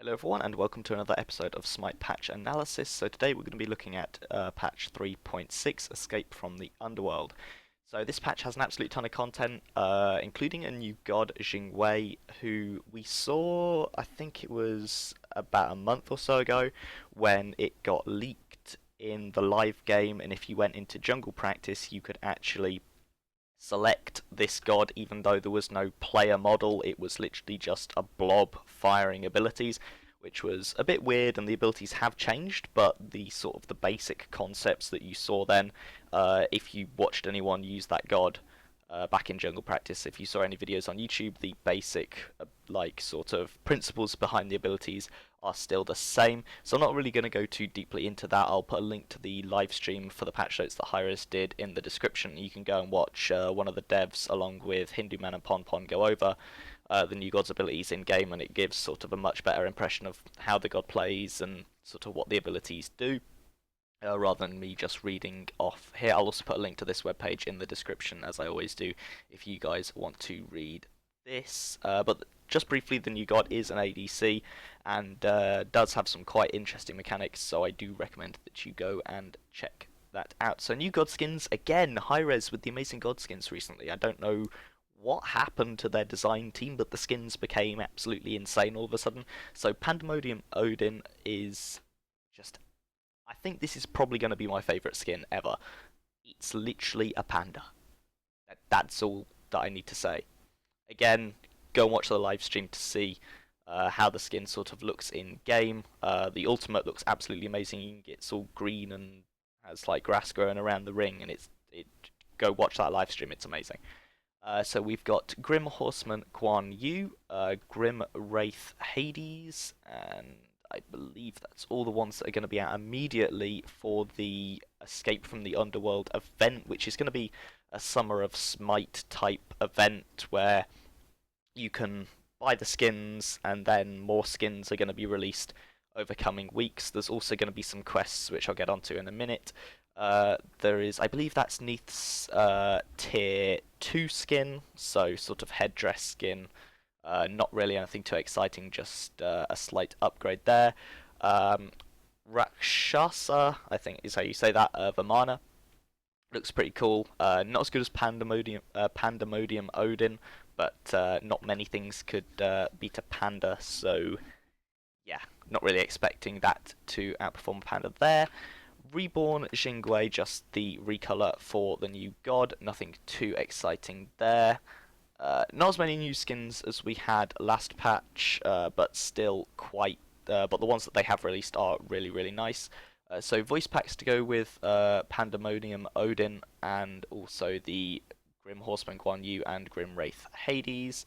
Hello everyone and welcome to another episode of Smite Patch Analysis. So today we're going to be looking at patch 3.6, Escape from the Underworld. So this patch has an absolute ton of content, including a new god, Jing Wei, who we saw, I think it was about a month or so ago, when it got leaked in the live game, and if you went into jungle practice you could actually select this god even though there was no player model. It was literally just a blob firing abilities, which was a bit weird, and the abilities have changed, but the sort of the basic concepts that you saw then, if you watched anyone use that god back in jungle practice, if you saw any videos on YouTube, the basic like sort of principles behind the abilities are still the same. So I'm not really going to go too deeply into that. I'll put a link to the live stream for the patch notes that Hi-Rez did in the description. You can go and watch one of the devs along with Hindu Man and Pon Pon go over the new god's abilities in game, and it gives sort of a much better impression of how the god plays and sort of what the abilities do. Rather than me just reading off here. I'll also put a link to this webpage in the description, as I always do, if you guys want to read this. But just briefly, the new god is an ADC and does have some quite interesting mechanics, so I do recommend that you go and check that out. So new god skins, again, Hi-Rez with the amazing god skins recently. I don't know what happened to their design team, but the skins became absolutely insane all of a sudden. So Pandemonium Odin is just, I think this is probably going to be my favourite skin ever. It's literally a panda. That's all that I need to say. Again, go and watch the live stream to see how the skin sort of looks in game. The ultimate looks absolutely amazing. It's all green and has like grass growing around the ring, and go watch that live stream. It's amazing. So we've got Grim Horseman Guan Yu, Grim Wraith Hades, and I believe that's all the ones that are going to be out immediately for the Escape from the Underworld event, which is going to be a Summer of Smite type event where you can buy the skins and then more skins are going to be released over coming weeks. There's also going to be some quests which I'll get onto in a minute. There is, I believe that's Neith's tier 2 skin, so sort of headdress skin. Not really anything too exciting, just a slight upgrade there. Rakshasa, I think is how you say that, Vamana. Looks pretty cool. Not as good as Pandemonium Odin, but not many things could beat a panda, so yeah, not really expecting that to outperform Panda there. Reborn Jing Wei, just the recolor for the new god, nothing too exciting there. Not as many new skins as we had last patch, but still quite. But the ones that they have released are really, really nice. So voice packs to go with Pandemonium Odin, and also the Grim Horseman Guan Yu and Grim Wraith Hades.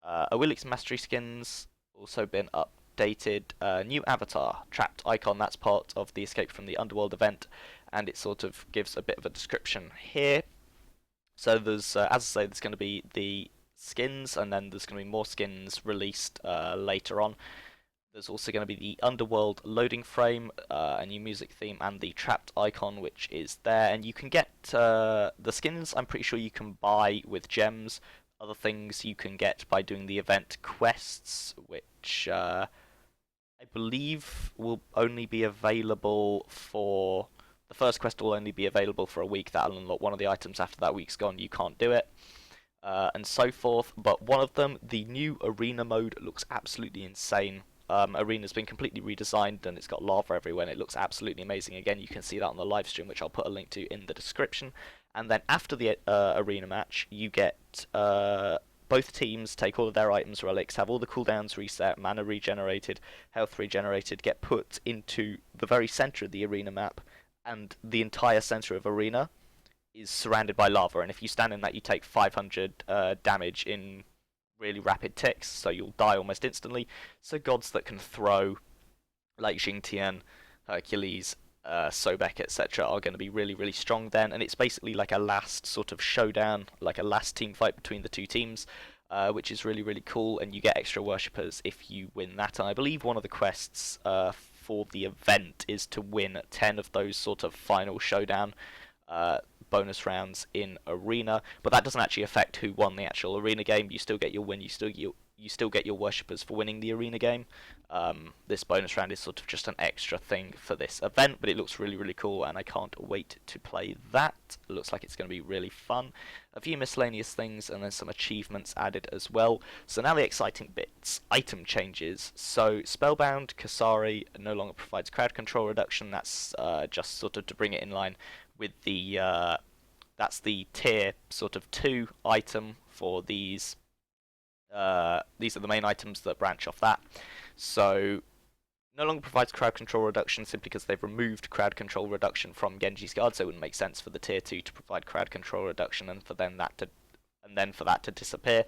Awilix Mastery skins also been updated. New avatar, Trapped Icon, that's part of the Escape from the Underworld event, and it sort of gives a bit of a description here. So there's, as I say, there's going to be the skins, and then there's going to be more skins released later on. There's also going to be the Underworld loading frame, a new music theme, and the Trapped Icon, which is there. And you can get the skins, I'm pretty sure you can buy with gems. Other things you can get by doing the event quests, which I believe will only be available for... The first quest will only be available for a week. That'll unlock one of the items. After that week's gone, you can't do it. And so forth. But one of them, the new arena mode, looks absolutely insane. Arena's been completely redesigned and it's got lava everywhere and it looks absolutely amazing. Again, you can see that on the live stream, which I'll put a link to in the description. And then after the arena match, you get both teams take all of their items, relics, have all the cooldowns reset, mana regenerated, health regenerated, get put into the very center of the arena map, and the entire center of arena is surrounded by lava. And if you stand in that, you take 500 damage in really rapid ticks, so you'll die almost instantly. So gods that can throw, like Xingtian, Hercules, Sobek, etc., are going to be really, really strong then. And it's basically like a last sort of showdown, like a last team fight between the two teams, which is really, really cool. And you get extra worshippers if you win that. And I believe one of the quests for the event is to win 10 of those sort of final showdown bonus rounds in arena, but that doesn't actually affect who won the actual arena game. You still get your win, you still you still get your worshippers for winning the arena game. This bonus round is sort of just an extra thing for this event, but it looks really, really cool, and I can't wait to play that. It looks like it's going to be really fun. A few miscellaneous things, and then some achievements added as well. So now the exciting bits. Item changes. So Spellbound Kasari no longer provides crowd control reduction. That's just sort of to bring it in line with the that's the tier sort of 2 item for these. These are the main items that branch off that. So no longer provides crowd control reduction simply because they've removed crowd control reduction from Genji's Guard, so it wouldn't make sense for the tier 2 to provide crowd control reduction and for then that to disappear.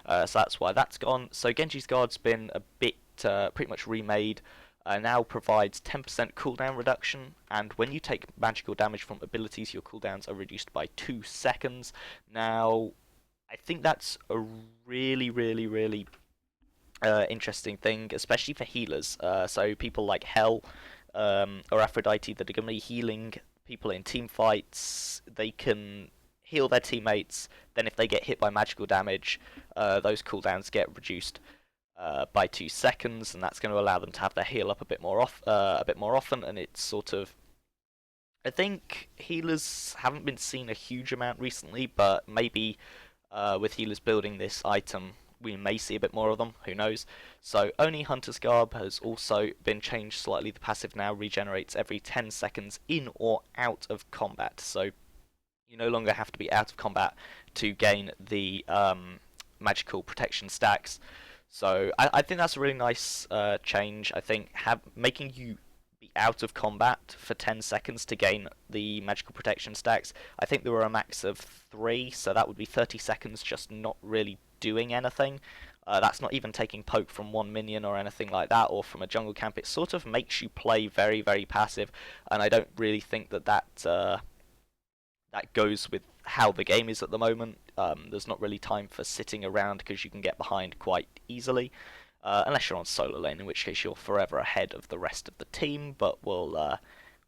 So that's why that's gone. So Genji's Guard's been a bit pretty much remade. Now provides 10% cooldown reduction, and when you take magical damage from abilities, your cooldowns are reduced by 2 seconds. Now, I think that's a really, really, really interesting thing, especially for healers. So people like Hell or Aphrodite that are going to be healing people in team fights, they can heal their teammates. Then if they get hit by magical damage, those cooldowns get reduced by 2 seconds, and that's going to allow them to have their heal up a bit more often. And it's sort of, I think healers haven't been seen a huge amount recently, but maybe with healers building this item, we may see a bit more of them. Who knows? So Oni Hunter's Garb has also been changed slightly. The passive now regenerates every 10 seconds in or out of combat. So you no longer have to be out of combat to gain the magical protection stacks. So I think that's a really nice change. I think making you be out of combat for 10 seconds to gain the magical protection stacks. I think there were a max of 3, so that would be 30 seconds just not really doing anything. That's not even taking poke from one minion or anything like that, or from a jungle camp. It sort of makes you play very, very passive, and I don't really think that goes with how the game is at the moment. There's not really time for sitting around because you can get behind quite easily, unless you're on solo lane, in which case you're forever ahead of the rest of the team. But we'll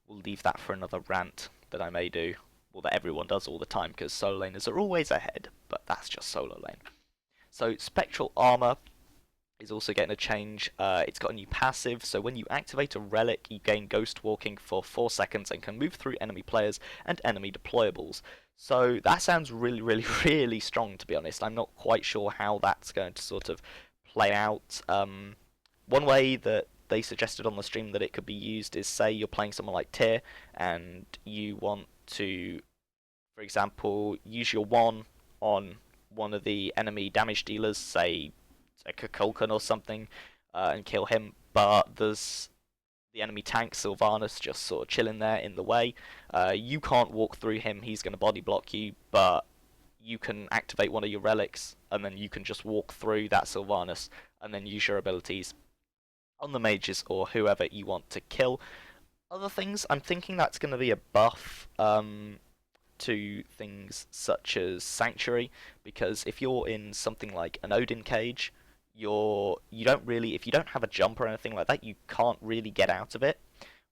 leave that for another rant that I may do, well, that everyone does all the time, because solo laners are always ahead, but that's just solo lane. So Spectral Armor is also getting a change. It's got a new passive, so when you activate a relic, you gain Ghost Walking for 4 seconds and can move through enemy players and enemy deployables. So that sounds really, really, really strong, to be honest. I'm not quite sure how that's going to sort of play out. One way that they suggested on the stream that it could be used is, say you're playing someone like Tyr, and you want to, for example, use your wand on one of the enemy damage dealers, say a Kukulkan or something, and kill him, but there's the enemy tank Sylvanas just sort of chilling there in the way. You can't walk through him, he's going to body block you, but you can activate one of your relics, and then you can just walk through that Sylvanas, and then use your abilities on the mages or whoever you want to kill. Other things, I'm thinking that's going to be a buff to things such as Sanctuary, because if you're in something like an Odin cage, you don't really, if you don't have a jump or anything like that, you can't really get out of it.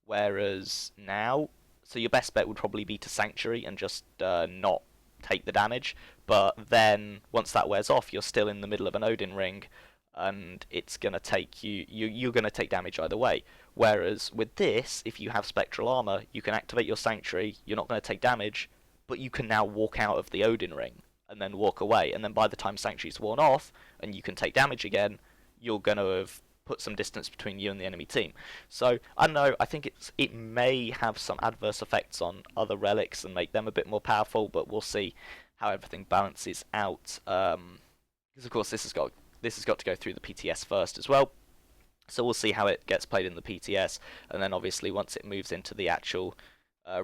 Whereas now, so your best bet would probably be to Sanctuary and just not take the damage. But then once that wears off, you're still in the middle of an Odin ring, and it's gonna take you're gonna take damage either way. Whereas with this, if you have Spectral Armor, you can activate your Sanctuary. You're not gonna take damage, but you can now walk out of the Odin ring and then walk away, and then by the time Sanctuary's worn off and you can take damage again, you're going to have put some distance between you and the enemy team. So I don't know, I think it may have some adverse effects on other relics and make them a bit more powerful, but we'll see how everything balances out, because of course this has got to go through the PTS first as well. So we'll see how it gets played in the PTS, and then obviously once it moves into the actual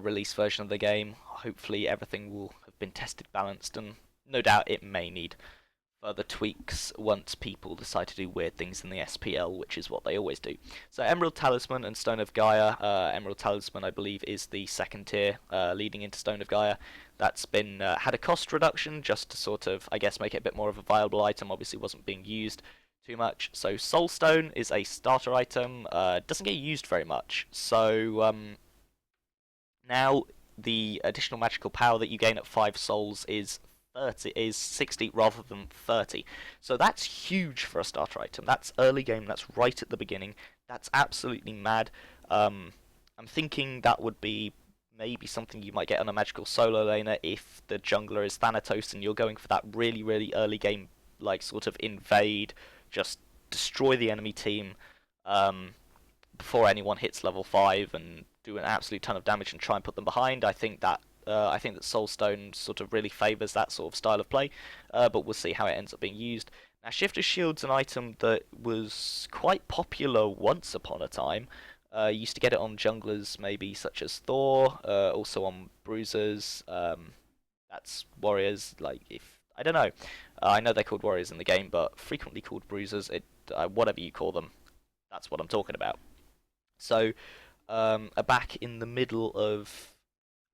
release version of the game, hopefully everything will have been tested, balanced, and no doubt it may need further tweaks once people decide to do weird things in the SPL, which is what they always do. So Emerald Talisman and Stone of Gaia. Emerald Talisman, I believe, is the second tier leading into Stone of Gaia. That's been had a cost reduction just to sort of, I guess, make it a bit more of a viable item. Obviously wasn't being used too much. So Soulstone is a starter item, doesn't get used very much. So now the additional magical power that you gain at 5 souls is 60 rather than 30. So that's huge for a starter item. That's early game, that's right at the beginning. That's absolutely mad. I'm thinking that would be maybe something you might get on a magical solo laner if the jungler is Thanatos and you're going for that really, really early game, like sort of invade, just destroy the enemy team before anyone hits level 5 and do an absolute ton of damage and try and put them behind. I think that Soulstone sort of really favours that sort of style of play, but we'll see how it ends up being used. Now, Shifter Shield's an item that was quite popular once upon a time. You used to get it on junglers maybe such as Thor, also on bruisers. That's warriors. Like if I don't know, I know they're called warriors in the game, but frequently called bruisers. Whatever you call them, that's what I'm talking about. So, back in the middle of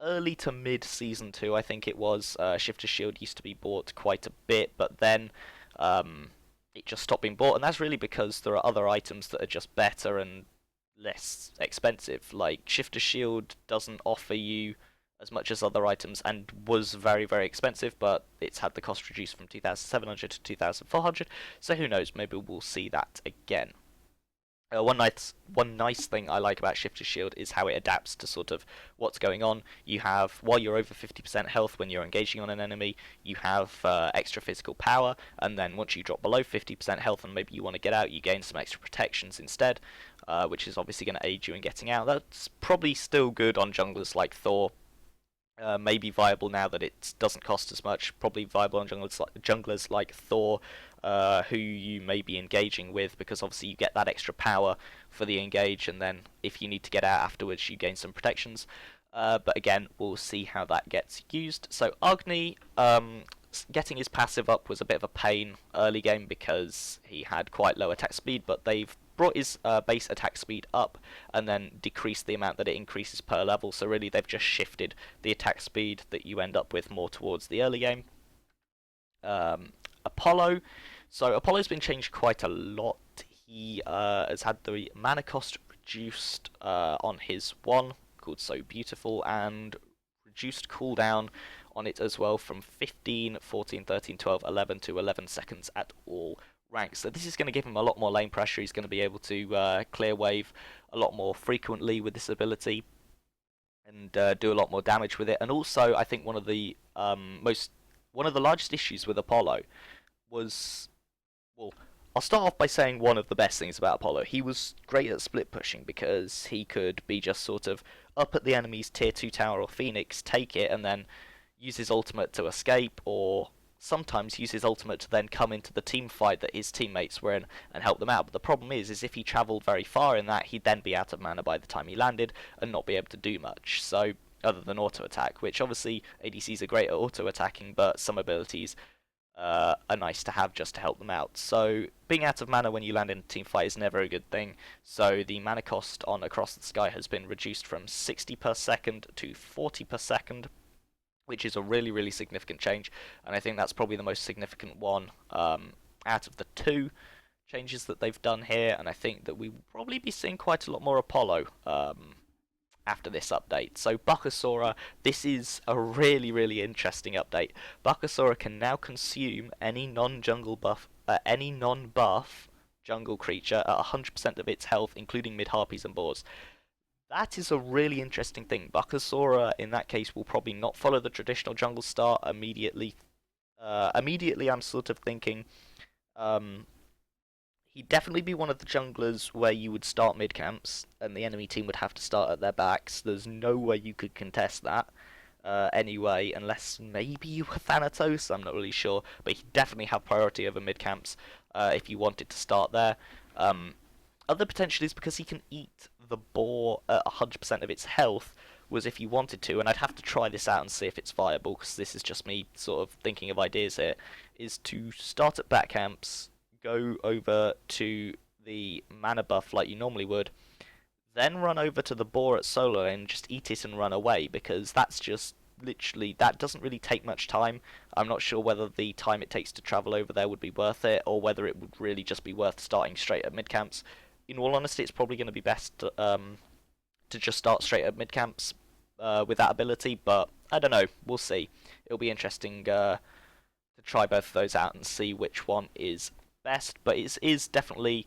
early to mid season 2, I think it was, Shifter Shield used to be bought quite a bit, but then it just stopped being bought, and that's really because there are other items that are just better and less expensive. Like Shifter Shield doesn't offer you as much as other items and was very, very expensive, but it's had the cost reduced from 2,700 to 2,400, so who knows, maybe we'll see that again. One nice thing I like about Shifter Shield is how it adapts to sort of what's going on. You have, while you're over 50% health when you're engaging on an enemy, you have extra physical power, and then once you drop below 50% health and maybe you want to get out, you gain some extra protections instead, which is obviously going to aid you in getting out. That's probably still good on junglers like Thor. Maybe viable now that it doesn't cost as much. Probably viable on junglers like Thor, who you may be engaging with, because obviously you get that extra power for the engage, and then if you need to get out afterwards, you gain some protections. But again, we'll see how that gets used. So Agni, getting his passive up was a bit of a pain early game because he had quite low attack speed, but they've brought his base attack speed up and then decreased the amount that it increases per level, so really they've just shifted the attack speed that you end up with more towards the early game. Apollo, so Apollo's been changed quite a lot. He has had the mana cost reduced on his one, called So Beautiful, and reduced cooldown on it as well from 15, 14, 13, 12, 11 to 11 seconds at all ranks. So this is going to give him a lot more lane pressure. He's going to be able to clear wave a lot more frequently with this ability and do a lot more damage with it. And also, I think one of the largest issues with Apollo was, well, I'll start off by saying one of the best things about Apollo. He was great at split pushing because he could be just sort of up at the enemy's tier 2 tower or Phoenix, take it, and then use his ultimate to escape, or sometimes use his ultimate to then come into the team fight that his teammates were in and help them out. But the problem is if he travelled very far in that, he'd then be out of mana by the time he landed and not be able to do much. So, other than auto attack, which obviously ADCs are great at auto attacking, but some abilities are nice to have just to help them out. So being out of mana when you land in a team fight is never a good thing. So the mana cost on Across the Sky has been reduced from 60 per second to 40 per second, which is a really, really significant change, and I think that's probably the most significant one out of the two changes that they've done here, and I think that we will probably be seeing quite a lot more Apollo after this update. So Bakasura, this is a really, really interesting update. Bakasura can now consume any non-buff jungle creature at 100% of its health, including mid-harpies and boars. That is a really interesting thing. Bakasura, in that case, will probably not follow the traditional jungle start immediately. Immediately, I'm sort of thinking he'd definitely be one of the junglers where you would start mid camps, and the enemy team would have to start at their backs. There's no way you could contest that anyway, unless maybe you were Thanatos. I'm not really sure, but he'd definitely have priority over mid camps if you wanted to start there. Other potential is because he can eat the boar at 100% of its health, was if you wanted to, and I'd have to try this out and see if it's viable, because this is just me sort of thinking of ideas here, is to start at back camps, go over to the mana buff like you normally would, then run over to the boar at solo and just eat it and run away, because that's just literally, that doesn't really take much time. I'm not sure whether the time it takes to travel over there would be worth it, or whether it would really just be worth starting straight at mid camps. In all honesty, it's probably going to be best to just start straight at mid camps with that ability, but I don't know, we'll see. It'll be interesting to try both of those out and see which one is best. But it is definitely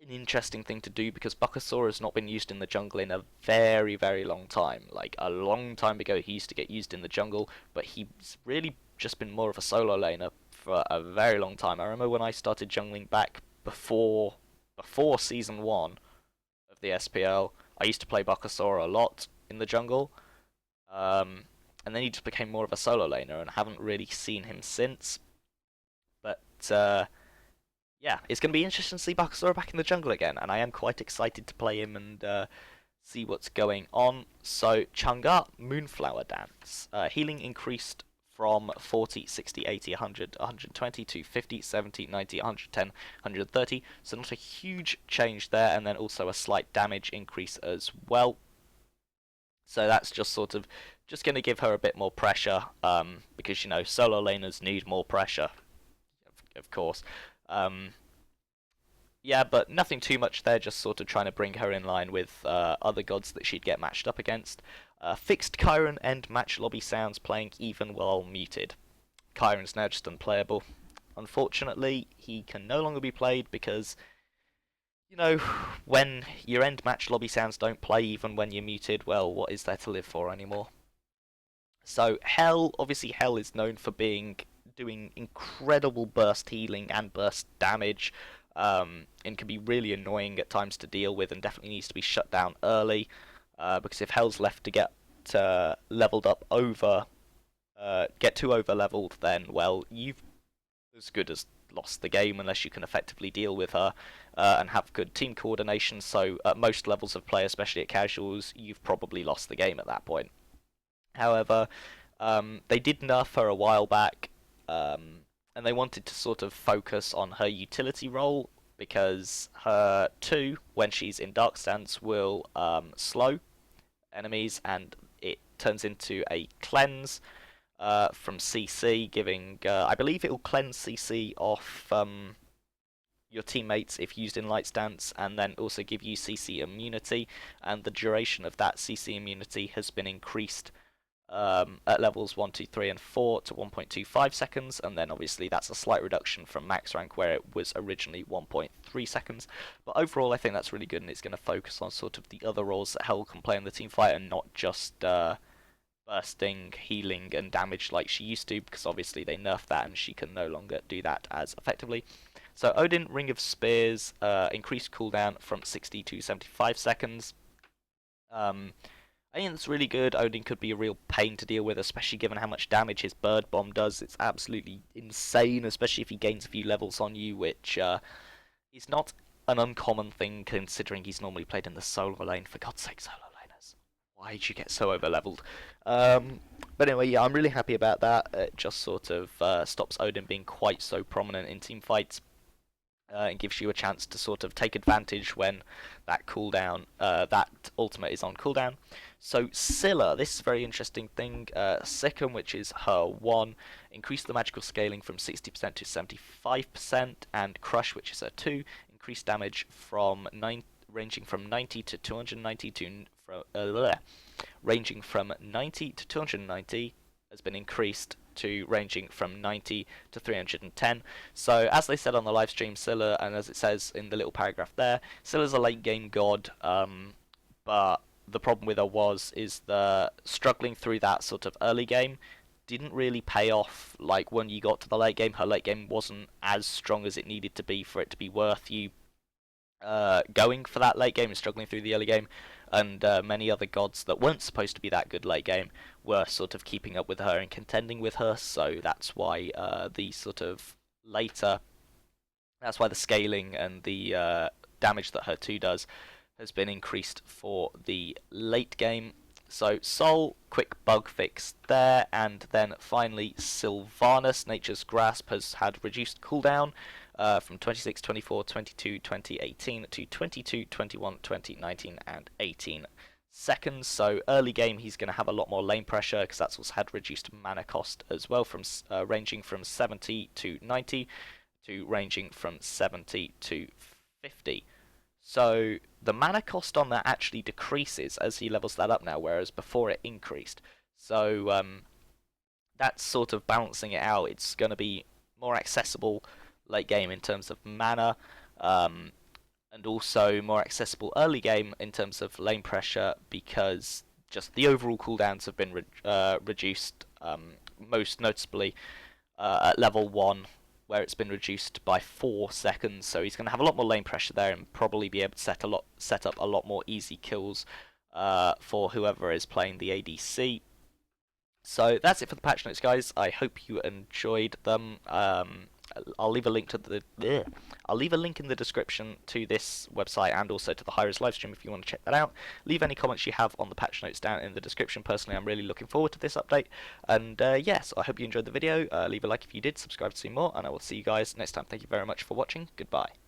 an interesting thing to do because Bakasura has not been used in the jungle in a very, very long time. Like, a long time ago he used to get used in the jungle, but he's really just been more of a solo laner for a very long time. I remember when I started jungling back before Season 1 of the SPL, I used to play Bakasura a lot in the jungle, and then he just became more of a solo laner and haven't really seen him since. But yeah, it's going to be interesting to see Bakasura back in the jungle again, and I am quite excited to play him and see what's going on. So, Chang'e Moonflower Dance. Healing increased from 40, 60, 80, 100, 120 to 50, 70, 90, 110, 130. So not a huge change there, and then also a slight damage increase as well. So that's just sort of just going to give her a bit more pressure, because, you know, solo laners need more pressure, of course. Yeah, but nothing too much there, just sort of trying to bring her in line with other gods that she'd get matched up against. Fixed Chiron end match lobby sounds playing even while muted. Chiron's now just unplayable. Unfortunately, he can no longer be played because, you know, when your end match lobby sounds don't play even when you're muted, well, what is there to live for anymore? So Hell, obviously Hell is known for doing incredible burst healing and burst damage, and can be really annoying at times to deal with, and definitely needs to be shut down early, because if Hell's left to get leveled up get too over leveled, then, well, you've as good as lost the game unless you can effectively deal with her and have good team coordination. So at most levels of play, especially at casuals, you've probably lost the game at that point. However, they did nerf her a while back, and they wanted to sort of focus on her utility role, because her 2, when she's in Dark Stance, will slow enemies, and it turns into a cleanse from CC, giving, I believe it will cleanse CC off your teammates if used in Light Stance, and then also give you CC immunity, and the duration of that CC immunity has been increased at levels 1, 2, 3, and 4 to 1.25 seconds, and then obviously that's a slight reduction from max rank where it was originally 1.3 seconds. But overall, I think that's really good, and it's going to focus on sort of the other roles that Hell can play in the team fight, and not just bursting, healing, and damage like she used to, because obviously they nerfed that and she can no longer do that as effectively. So Odin, Ring of Spears, increased cooldown from 60 to 75 seconds. I think that's really good. Odin could be a real pain to deal with, especially given how much damage his Bird Bomb does. It's absolutely insane, especially if he gains a few levels on you, which is not an uncommon thing considering he's normally played in the solo lane. For God's sake, solo laners, why'd you get so overleveled? But anyway, yeah, I'm really happy about that. It just sort of stops Odin being quite so prominent in team fights. And gives you a chance to sort of take advantage when that cooldown, that ultimate is on cooldown. So Scylla, this is a very interesting thing. Second, which is her 1, increased the magical scaling from 60% to 75%, and Crush, which is her 2, increased damage from ranging from 90 to 290 ranging from 90 to 290 has been increased to ranging from 90 to 310. So as they said on the live stream, Scylla, and as it says in the little paragraph there, Scylla's a late game god, but the problem with her is the struggling through that sort of early game didn't really pay off. Like when you got to the late game, her late game wasn't as strong as it needed to be for it to be worth you going for that late game and struggling through the early game, and many other gods that weren't supposed to be that good late game were sort of keeping up with her and contending with her, so that's why that's why the scaling and the damage that her 2 does has been increased for the late game. So Sol, quick bug fix there, and then finally Sylvanas, Nature's Grasp, has had reduced cooldown from 26, 24, 22, 20, 18 to 22, 21, 20, 19, and 18 seconds. So early game he's going to have a lot more lane pressure, because that's also had reduced mana cost as well, from ranging from 70 to 90 to ranging from 70 to 50. So the mana cost on that actually decreases as he levels that up now, whereas before it increased. So that's sort of balancing it out. It's going to be more accessible late game in terms of mana, um, and also more accessible early game in terms of lane pressure, because just the overall cooldowns have been reduced, most noticeably at level 1, where it's been reduced by 4 seconds. So he's going to have a lot more lane pressure there and probably be able to set up a lot more easy kills for whoever is playing the ADC. So that's it for the patch notes, guys. I hope you enjoyed them. I'll leave a link to I'll leave a link in the description to this website and also to the Hyros livestream if you want to check that out. Leave any comments you have on the patch notes down in the description. Personally, I'm really looking forward to this update. And yes, I hope you enjoyed the video. Leave a like if you did, subscribe to see more, and I will see you guys next time. Thank you very much for watching. Goodbye.